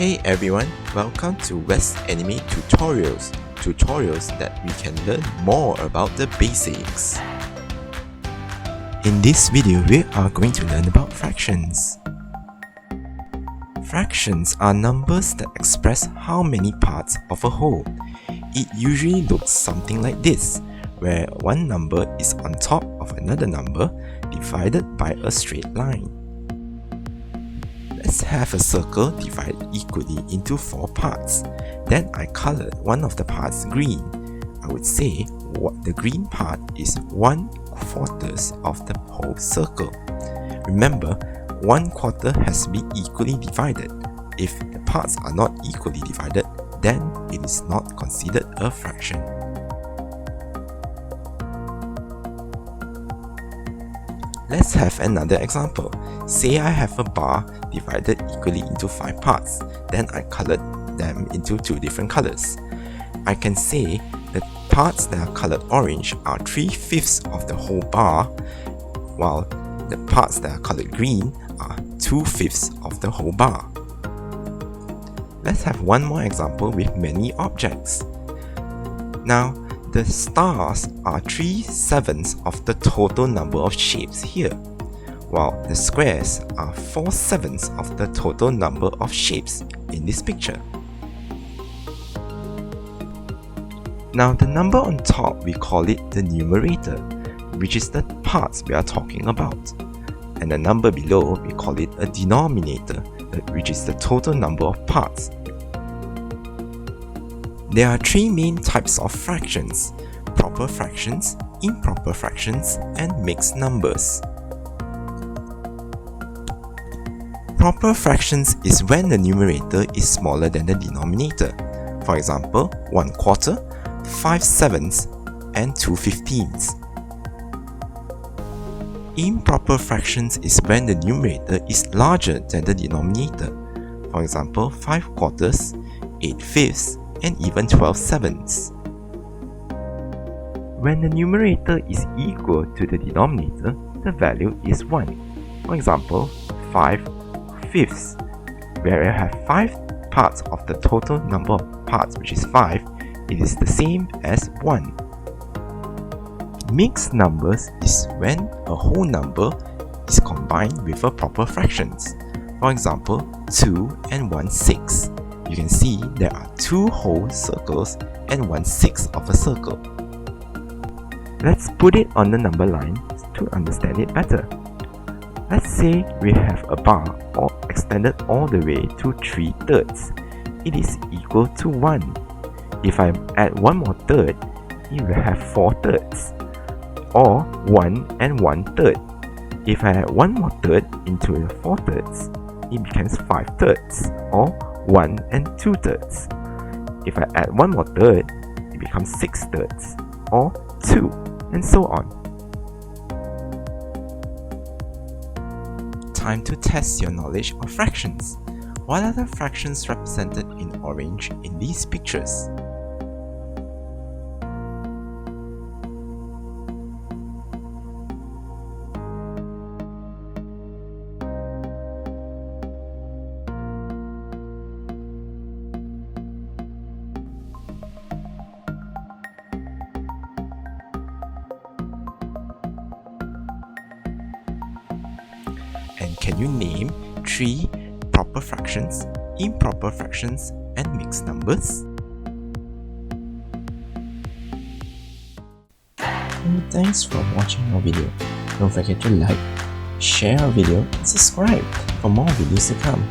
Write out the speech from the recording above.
Hey everyone, welcome to West Anime Tutorials that we can learn more about the basics. In this video, we are going to learn about fractions. Fractions are numbers that express how many parts of a whole. It usually looks something like this, where one number is on top of another number divided by a straight line. Let's have a circle divided equally into 4 parts. Then I colored one of the parts green. I would say what the green part is 1/4 of the whole circle. Remember, 1/4 has to be equally divided. If the parts are not equally divided, then it is not considered a fraction. Let's have another example. Say I have a bar divided equally into 5 parts, then I colored them into 2 different colors. I can say the parts that are colored orange are 3/5 of the whole bar, while the parts that are colored green are 2/5 of the whole bar. Let's have one more example with many objects. Now, the stars are 3/7 of the total number of shapes here, while the squares are 4/7 of the total number of shapes in this picture. Now, the number on top, we call it the numerator, which is the parts we are talking about. And the number below, we call it a denominator, which is the total number of parts. There are 3 main types of fractions: proper fractions, improper fractions, and mixed numbers. Proper fractions is when the numerator is smaller than the denominator. For example, 1/4, 5/7, and 2/15. Improper fractions is when the numerator is larger than the denominator. For example, 5/4, 8/5, and even 12/7. When the numerator is equal to the denominator, the value is 1. For example, 5/5, where I have 5 parts of the total number of parts, which is 5, it is the same as 1. Mixed numbers is when a whole number is combined with a proper fractions. For example, 2 and 1/6. You can see there are 2 whole circles and 1/6 of a circle. Let's put it on the number line to understand it better. Let's say we have a bar all extended all the way to 3/3. It is equal to 1. If I add one more third, it will have 4/3, or 1 and 1/3. If I add one more third into the 4/3, it becomes 5/3, or 1 and 2/3. If I add one more third, it becomes 6/3, or 2, and so on. Time to test your knowledge of fractions. What are the fractions represented in orange in these pictures? And can you name 3 proper fractions, improper fractions, and mixed numbers? And thanks for watching our video. Don't forget to like, share our video, and subscribe for more videos to come.